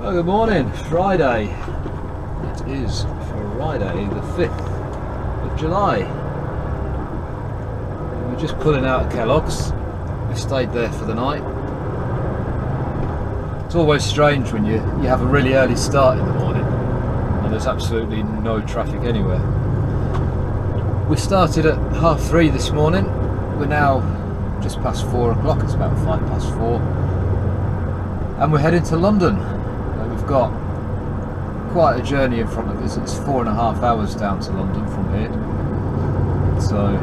Well, good morning, Friday. It is Friday the 5th of July. We're just pulling out of Kellogg's. We stayed there for the night. It's always strange when you have a really early start in the morning and there's absolutely no traffic anywhere. We started at 3:30 this morning. We're now just past 4 o'clock, it's about 4:05, and we're heading to London. We've got quite a journey in front of us. It's 4.5 hours down to London from here, so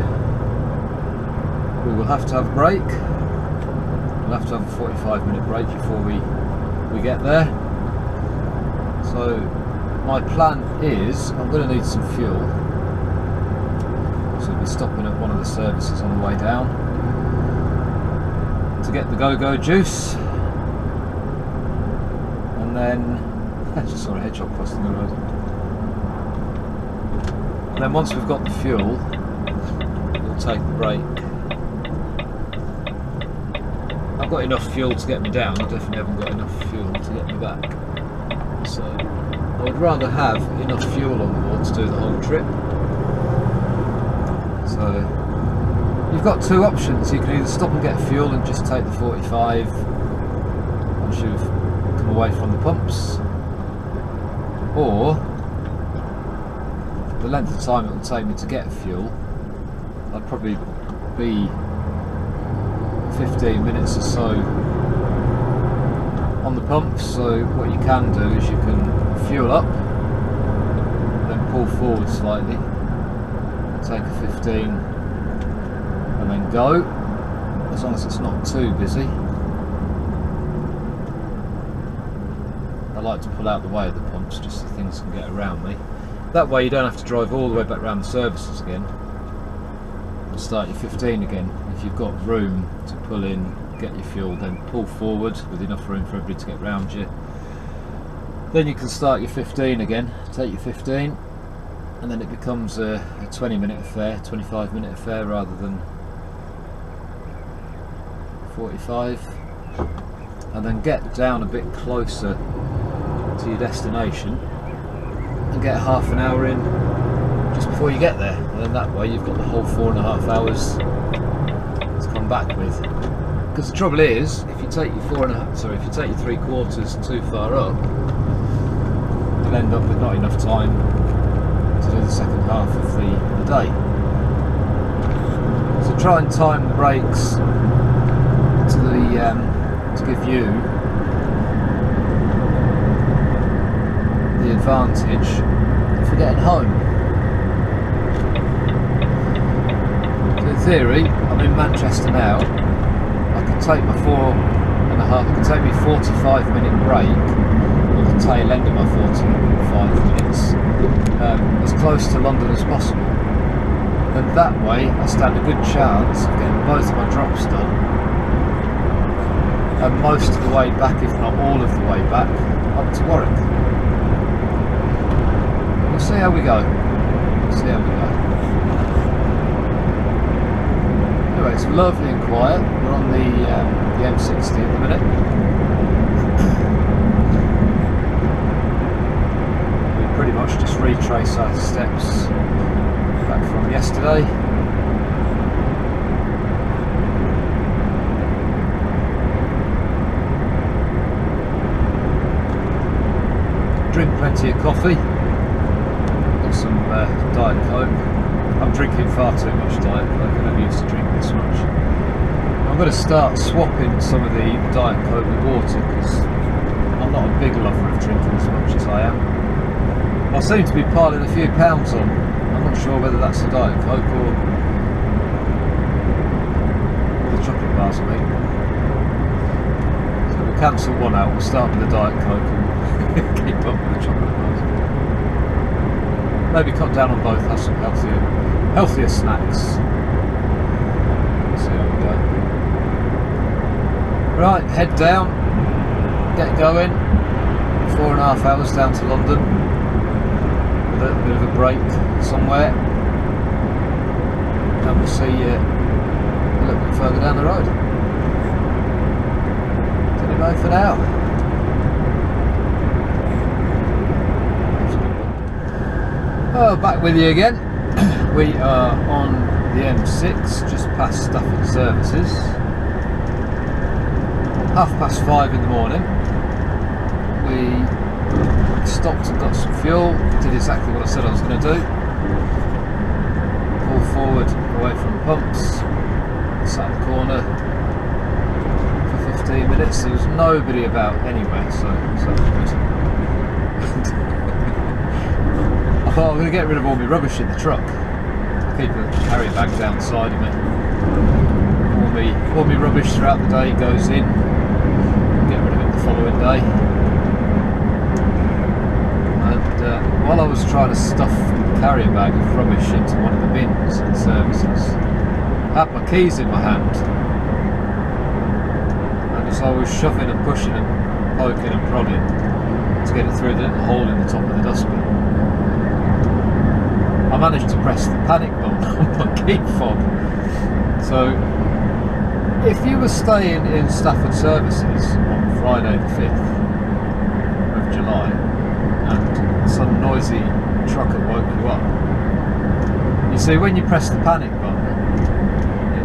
we will have to have a break. We'll have to have a 45-minute break before we get there. So my plan is I'm going to need some fuel, so we'll be stopping at one of the services on the way down to get the go-go juice. And then I just saw a hedgehog crossing the road. And then once we've got the fuel, we'll take the break. I've got enough fuel to get me down. I definitely haven't got enough fuel to get me back. So I would rather have enough fuel on board to do the whole trip. So you've got two options. You can either stop and get fuel and just take the 45 once you've away from the pumps, or the length of time it will take me to get fuel, I'd probably be 15 minutes or so on the pumps. So what you can do is you can fuel up, then pull forward slightly, take a 15 and then go, as long as it's not too busy. I like to pull out the way of the pumps just so things can get around me. That way you don't have to drive all the way back around the services again and start your 15 again. If you've got room to pull in, get your fuel, then pull forward with enough room for everybody to get round you. Then you can start your 15 again, take your 15, and then it becomes a 20-minute affair, 25-minute affair rather than 45. And then get down a bit closer to your destination and get half an hour in just before you get there, and then that way you've got the whole 4.5 hours to come back with. Because the trouble is, if you take your if you take your 3/4 too far up, you'll end up with not enough time to do the second half of the day. So try and time the brakes to give you the advantage for getting home. So in theory, I'm in Manchester now. I can take my 4.5. I can take my 45-minute break at the tail end of my 45 minutes, as close to London as possible. And that way, I stand a good chance of getting both of my drops done, and most of the way back, if not all of the way back, up to Warwick. We'll see how we go. Anyway, it's lovely and quiet. We're on the M60 at the minute. We pretty much just retrace our steps back from yesterday. Drink plenty of coffee. Got some Diet Coke. I'm drinking far too much Diet Coke. I never used to drink this much. I'm going to start swapping some of the Diet Coke with water, because I'm not a big lover of drinking as much as I am. I seem to be piling a few pounds on. I'm not sure whether that's the Diet Coke or the chocolate bars I make. So we'll cancel one out. We'll start with the Diet Coke and keep up with the chocolate bars. Maybe cut down on both, have some healthier snacks. See how we go. Right, head down, get going. 4.5 hours down to London, with a bit of a break somewhere, and we'll see you a little bit further down the road. Till you know for now. Oh, back with you again. We are on the M6, just past Stafford Services. 5:30 in the morning. We stopped and got some fuel, did exactly what I said I was going to do. Pull forward away from the pumps, sat in the corner for 15 minutes. There was nobody about anywhere, so that was good. I thought I'm going to get rid of all my rubbish in the truck. Keep a carry bag downside of it. All my rubbish throughout the day goes in. Get rid of it the following day. And while I was trying to stuff the carrier bag of rubbish into one of the bins at Services, I had my keys in my hand. And as I was shoving and pushing and poking and prodding to get it through the little hole in the top of the dustbin, I managed to press the panic button on my key fob. So if you were staying in Stafford Services on Friday the 5th of July and some noisy trucker woke you up, you see, when you press the panic button,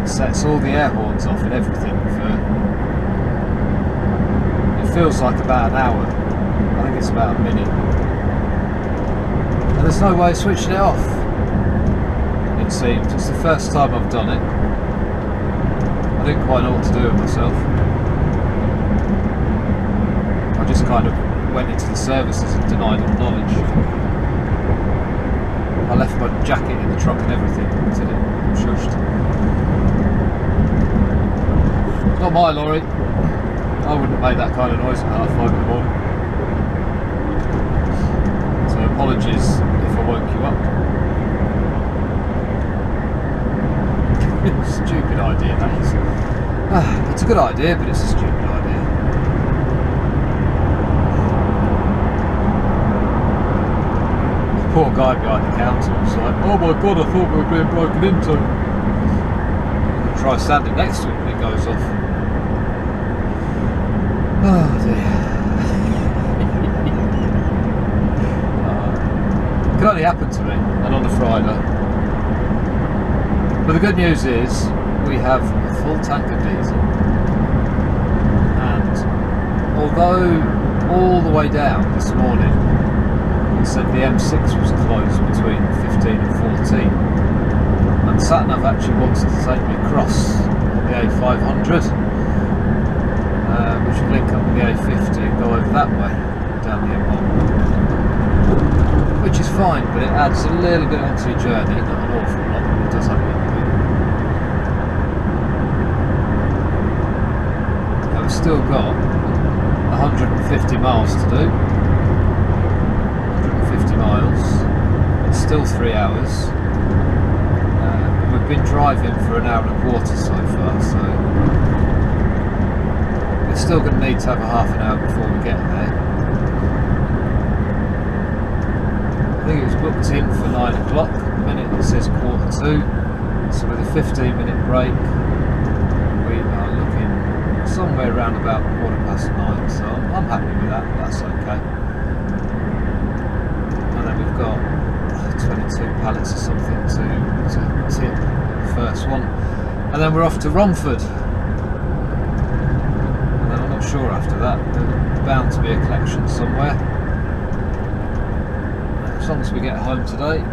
it sets all the air horns off and everything for, it feels like about an hour. I think it's about a minute. And there's no way of switching it off, it seems. It's the first time I've done it. I didn't quite know what to do with myself. I just kind of went into the services and denied all knowledge. I left my jacket in the truck and everything until it shushed. It's not my lorry. I wouldn't have made that kind of noise at 5:30 in the morning. So apologies if I woke you up. Stupid idea, that is. It's a good idea, but it's a stupid idea. The poor guy behind the counter was like, oh my god, I thought we were being broken into. Try standing next to it and it goes off. Oh dear. It can only happen to me, and on a Friday. But the good news is we have a full tank of diesel, and although all the way down this morning it said the M6 was closed between 15 and 14, and Satnav actually wants to take me across on the A500, which will link up with the A50 and go over that way down the M1, which is fine, but it adds a little bit onto your journey, not an awful lot, but it does have a little bit. Still got 150 miles to do. 150 miles. It's still 3 hours. We've been driving for an hour and a quarter so far, so we're still going to need to have a half an hour before we get there. I think it was booked in for 9 o'clock. At the minute it says 1:45. So with a 15-minute break, we are looking somewhere around about 9:15, so I'm happy with that. That's okay. And then we've got 22 pallets or something to tip the first one, and then we're off to Romford. And then I'm not sure after that. There's bound to be a collection somewhere. As long as we get home today,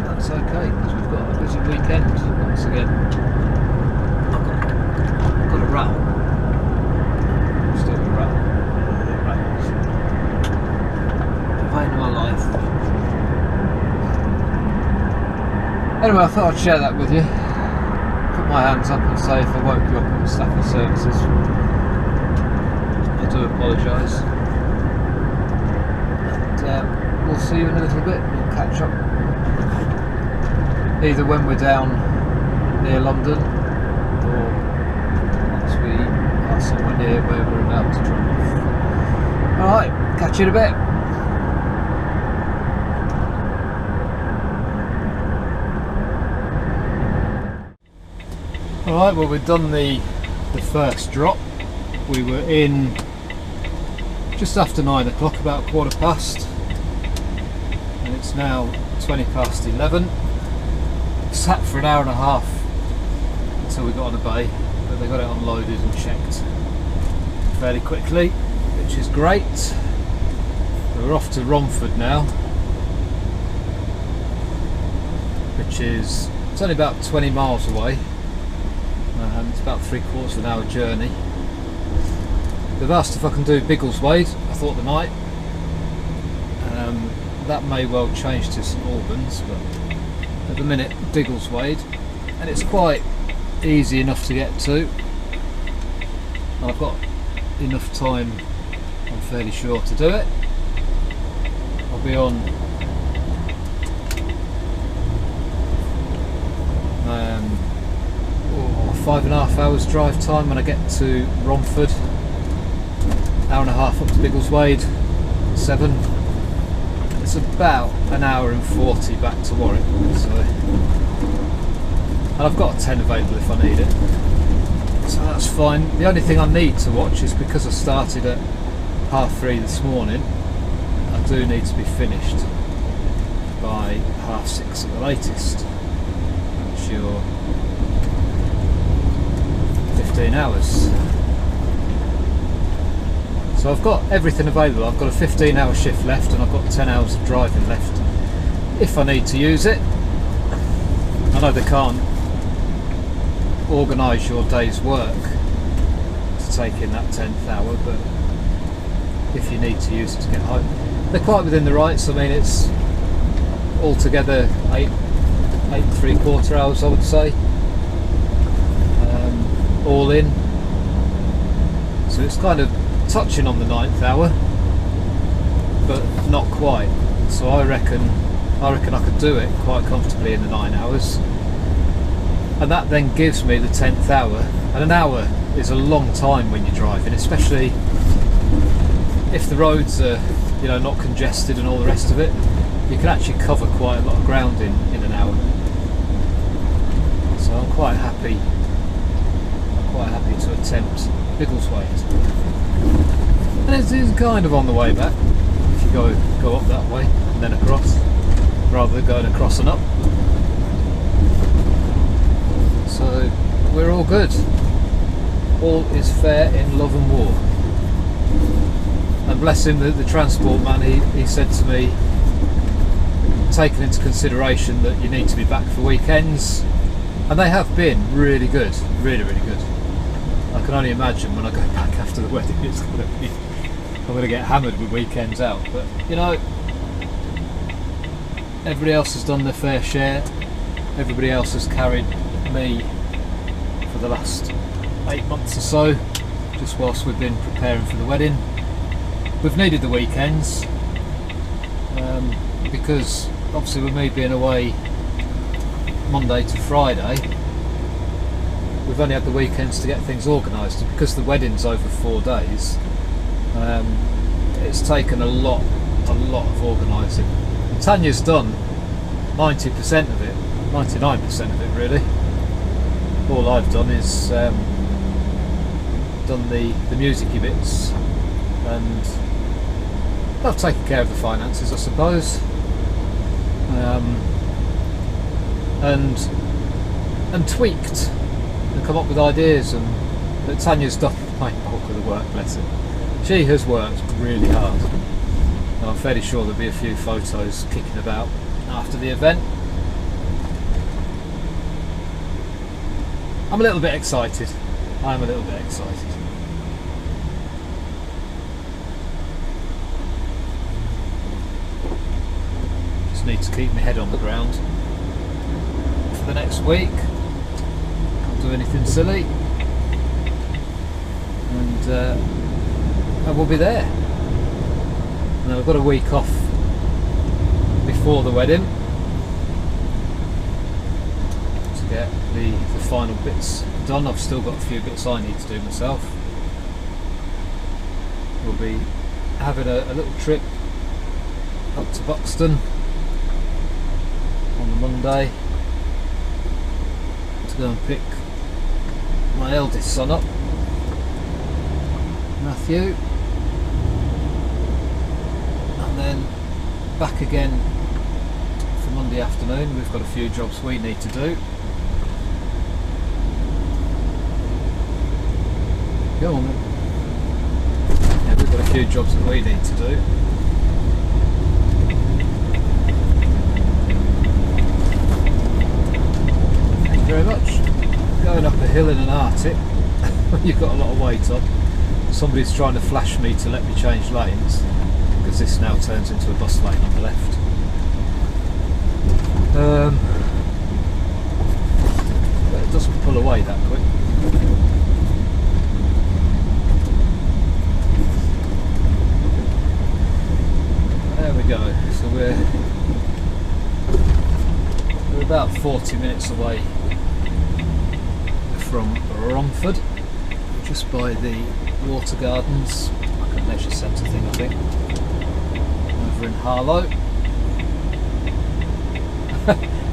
that's okay, because we've got a busy weekend once again. I've got a rattle. My life. Anyway, I thought I'd share that with you. Put my hands up and say if I woke you up at Stafford Services, I do apologise. And we'll see you in a little bit. We'll catch up either when we're down near London or once we are somewhere near where we're about to drive. Alright, catch you in a bit. Alright, well, we've done the first drop. We were in just after 9 o'clock, about 1:15, and it's now 20 past 11. Sat for an hour and a half until we got on the bay, but they got it unloaded and checked fairly quickly, which is great. We're off to Romford now, which is, it's only about 20 miles away, and it's about 3/4 of an hour journey. They've asked if I can do Biggleswade. I thought they might. That may well change to St Albans, but at the minute Biggleswade, and it's quite easy enough to get to. And I've got enough time, I'm fairly sure, to do it. I'll be on 5.5 hours drive time when I get to Romford. Hour and a half up to Biggleswade, 7. It's about an hour and 40 back to Warwick. So, and I've got a 10 available if I need it. So that's fine. The only thing I need to watch is, because I started at 3:30 this morning, I do need to be finished by 6:30 at the latest. Which you're 15 hours. So I've got everything available. I've got a 15-hour shift left, and I've got 10 hours of driving left if I need to use it. I know they can't organise your day's work to take in that 10th hour, but if you need to use it to get home, they're quite within the rights. I mean, it's altogether 8 3/4 hours, I would say, all in. So it's kind of touching on the 9th hour, but not quite. So I reckon I could do it quite comfortably in the 9 hours, and that then gives me the 10th hour. And an hour is a long time when you're driving, especially if the roads are, you know, not congested and all the rest of it. You can actually cover quite a lot of ground in an hour. So I'm quite happy to attempt Biggleswade. And it's kind of on the way back if you go up that way and then across, rather than going across and up. So we're all good. All is fair in love and war. And bless him, the transport man, he said to me, taking into consideration that you need to be back for weekends, and they have been really good, really good. I can only imagine when I go back after the wedding, I'm going to get hammered with weekends out. But you know, everybody else has done their fair share. Everybody else has carried me for the last 8 months or so, just whilst we've been preparing for the wedding. We've needed the weekends, because obviously with me being away Monday to Friday, we've only had the weekends to get things organised. And because the wedding's over 4 days, it's taken a lot of organising. And Tanya's done 90% of it, 99% of it really. All I've done is done the musicy bits, and I've taken care of the finances, I suppose, and tweaked and come up with ideas. And that Tanya's done the main bulk of the work, bless her. She has worked really hard, and I'm fairly sure there'll be a few photos kicking about after the event. I'm a little bit excited. I'm a little bit excited. Just need to keep my head on the ground for the next week. Can't do anything silly, and we'll be there. And then I've got a week off before the wedding to get the final bits done. I've still got a few bits I need to do myself. We'll be having a little trip up to Buxton on the Monday to go and pick my eldest son up, Matthew, and then back again for Sunday afternoon. We've got a few jobs we need to do. Go on then. Yeah, we've got a few jobs that we need to do. Thank you very much. Going up a hill in an Arctic, you've got a lot of weight on. Somebody's trying to flash me to let me change lanes, because this now turns into a bus lane on the left. But it doesn't pull away that quick. There we go. So we're about 40 minutes away from Romford, just by the Water Gardens, like a leisure centre thing, I think, over in Harlow.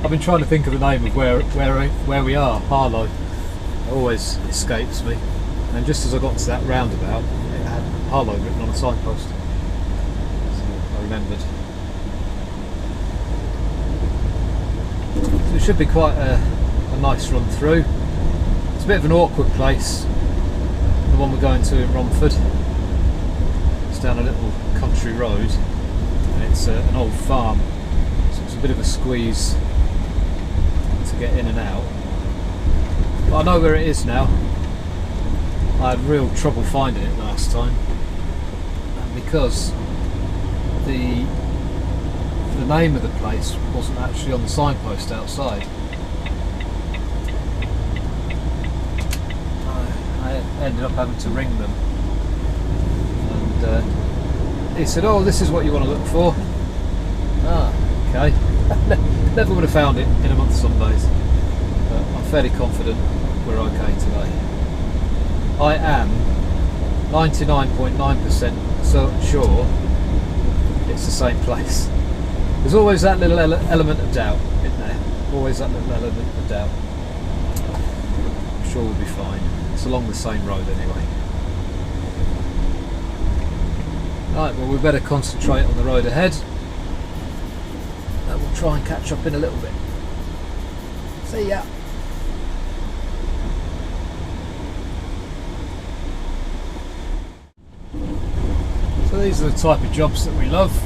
I've been trying to think of the name of where we are. Harlow. It always escapes me. And just as I got to that roundabout, it had Harlow written on a signpost. So I remembered. So it should be quite a nice run through. It's a bit of an awkward place, the one we're going to in Romford. It's down a little country road, and it's an old farm, so it's a bit of a squeeze to get in and out. But I know where it is now. I had real trouble finding it last time, and because the name of the place wasn't actually on the signpost outside. I ended up having to ring them, and he said, "Oh, this is what you want to look for." Ah, okay. Never would have found it in a month some days, but I'm fairly confident we're okay today. I am 99.9% so sure it's the same place. There's always that little element of doubt, isn't there? Always that little element of doubt. I'm sure we'll be fine. It's along the same road anyway. Right, well, we better concentrate on the road ahead, and we'll try and catch up in a little bit. See ya! So these are the type of jobs that we love.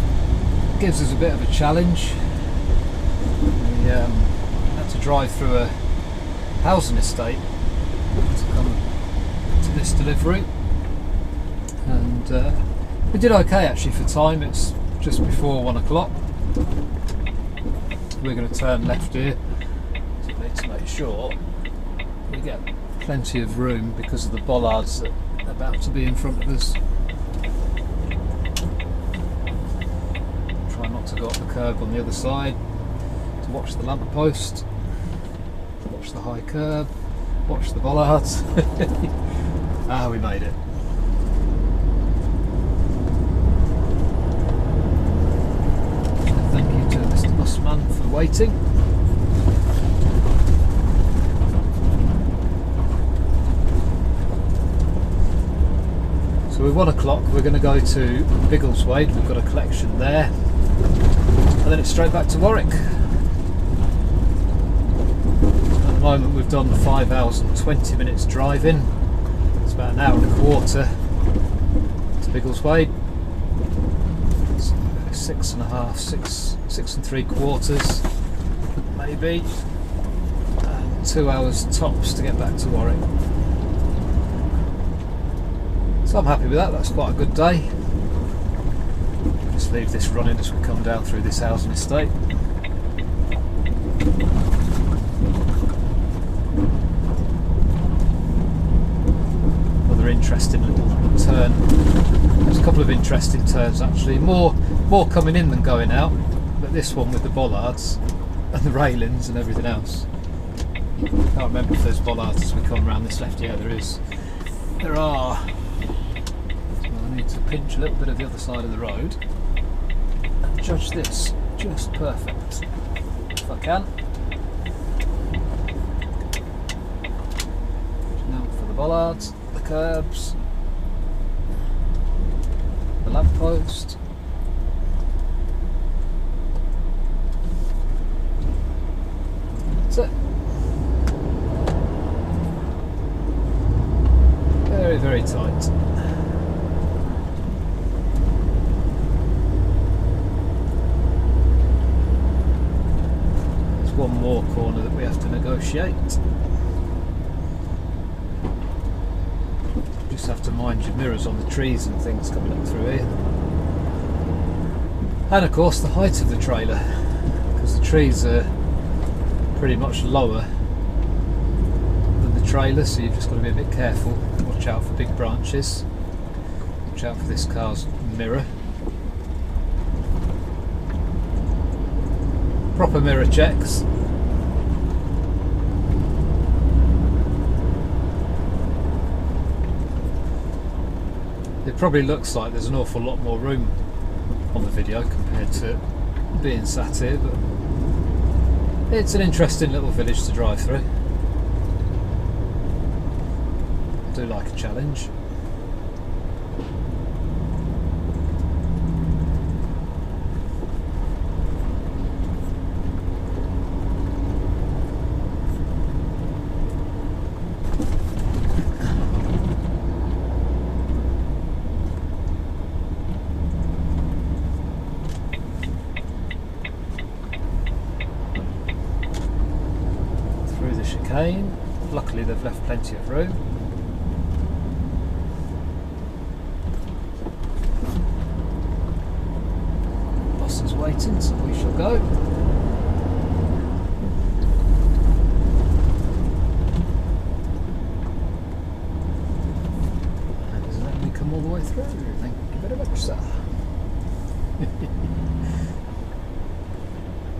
It gives us a bit of a challenge. We had to drive through a housing estate to come to this delivery, and we did okay actually for time. It's just before 1 o'clock. We're going to turn left here, so we need to make sure we get plenty of room because of the bollards that are about to be in front of us. Try not to go up the curb on the other side, to watch the lamppost, watch the high curb, watch the bollards. Ah, we made it. Thank you to Mr. Busman for waiting. So at 1 o'clock we're going to go to Biggleswade. We've got a collection there, and then it's straight back to Warwick. At the moment we've done 5 hours and 20 minutes driving. It's about an hour and a quarter to Biggleswade. So 6.5, 6 and 3/4 maybe, and 2 hours tops to get back to Warwick. So I'm happy with that. That's quite a good day. Just leave this running as we come down through this housing estate. Another interesting little turn. There's a couple of interesting turns actually. More coming in than going out, but this one with the bollards and the railings and everything else. I can't remember if there's bollards as we come around this left. Yeah, there is. There are. So I need to pinch a little bit of the other side of the road and judge this just perfect if I can. Now for the bollards, the curbs, the lamppost. That's it. Very, very tight. There's one more corner that we have to negotiate. Just have to mind your mirrors on the trees and things coming up through here. And of course the height of the trailer, because the trees are pretty much lower than the trailer, so you've just got to be a bit careful. Watch out for big branches. Watch out for this car's mirror. Proper mirror checks. It probably looks like there's an awful lot more room on the video compared to being sat here, but it's an interesting little village to drive through. I do like a challenge. Chicane. Luckily they've left plenty of room. Boss is waiting, so we shall go. And does that let me come all the way through? Thank you very much, sir.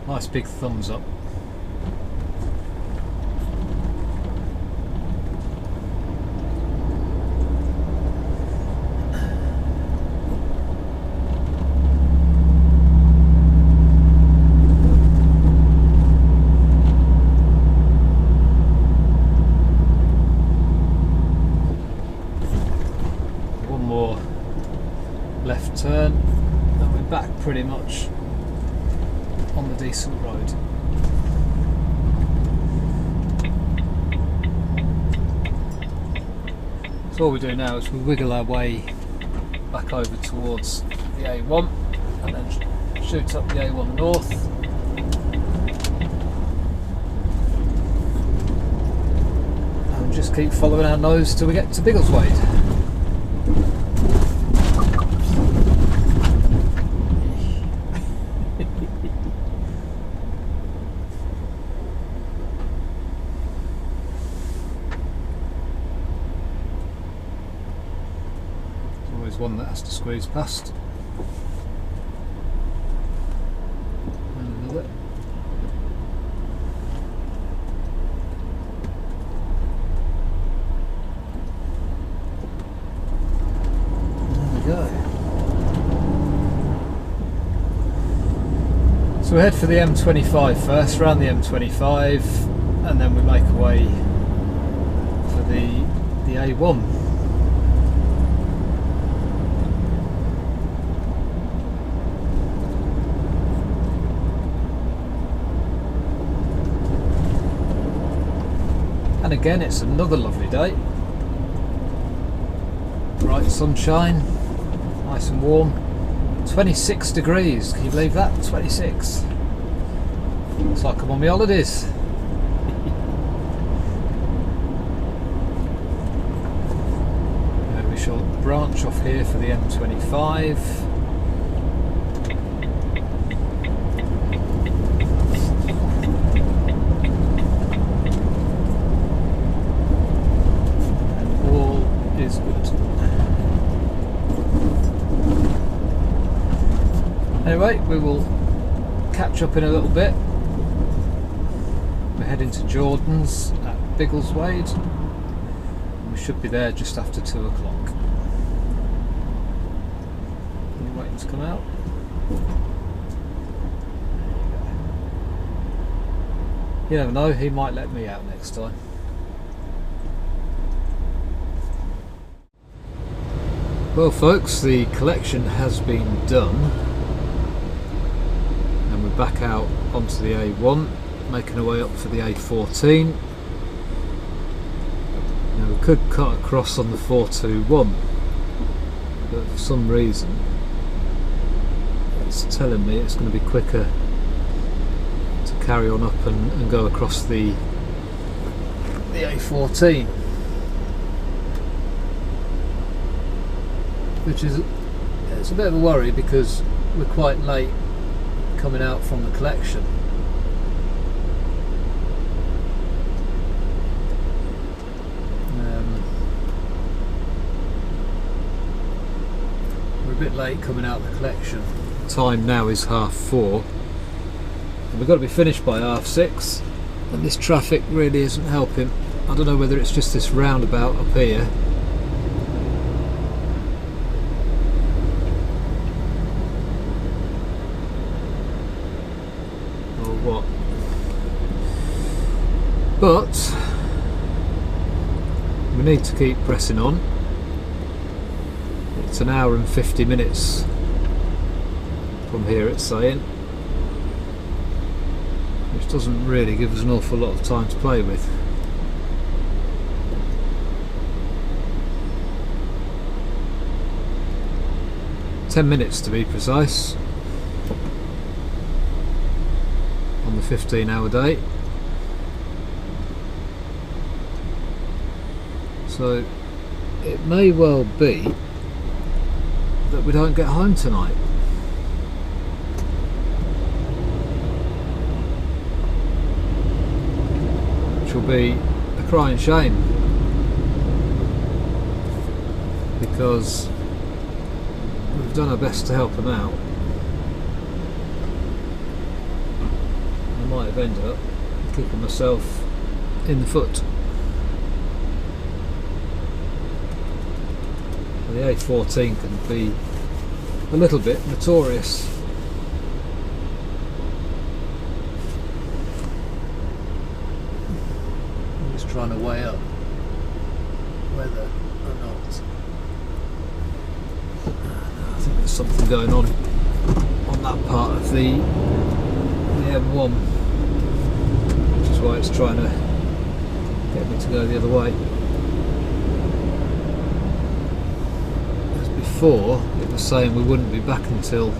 Nice big thumbs up. Left turn, and we're back pretty much on the decent road. So all we do now is we wiggle our way back over towards the A1 and then shoot up the A1 north. And just keep following our nose till we get to Biggleswade. One that has to squeeze past. And another. There we go. So we head for the M25 first, round the M25, and then we make our way for the A1. And again, it's another lovely day. Bright sunshine, nice and warm. 26 degrees, can you believe that? 26. It's like I'm on my holidays. We shall branch off here for the M25. Is good. Anyway, we will catch up in a little bit. We're heading to Jordan's at Biggleswade. We should be there just after 2 o'clock. Are you waiting to come out? You never know, he might let me out next time. Well folks, the collection has been done and we're back out onto the A1. making our way up for the A14. Now we could cut across on the 421, but for some reason it's telling me it's going to be quicker to carry on up and go across the A14, which is, it's a bit of a worry because we're quite late coming out from the collection. We're a bit late coming out the collection. Time now is 4:30 and we've got to be finished by 6:30, and this traffic really isn't helping. I don't know whether it's just this roundabout up here or what, but we need to keep pressing on. It's an hour and 50 minutes from here, it's saying, which doesn't really give us an awful lot of time to play with. "10 minutes to be precise on the 15-hour day. So it may well be that we don't get home tonight. Which will be a crying shame, because we've done our best to help them out. I might have ended up kicking myself in the foot. The A14 can be a little bit notorious. I'm just trying to weigh up whether or not. I think there's something going on that part of the M1, which is why it's trying to get me to go the other way. Before it was saying we wouldn't be back until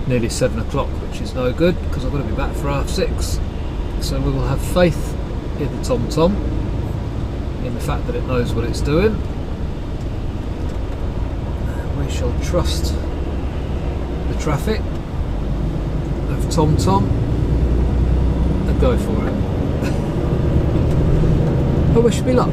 nearly 7 o'clock, which is no good because I've got to be back for 6:30. So we will have faith in the TomTom, in the fact that it knows what it's doing. We shall trust the traffic of TomTom and go for it. I wish me luck.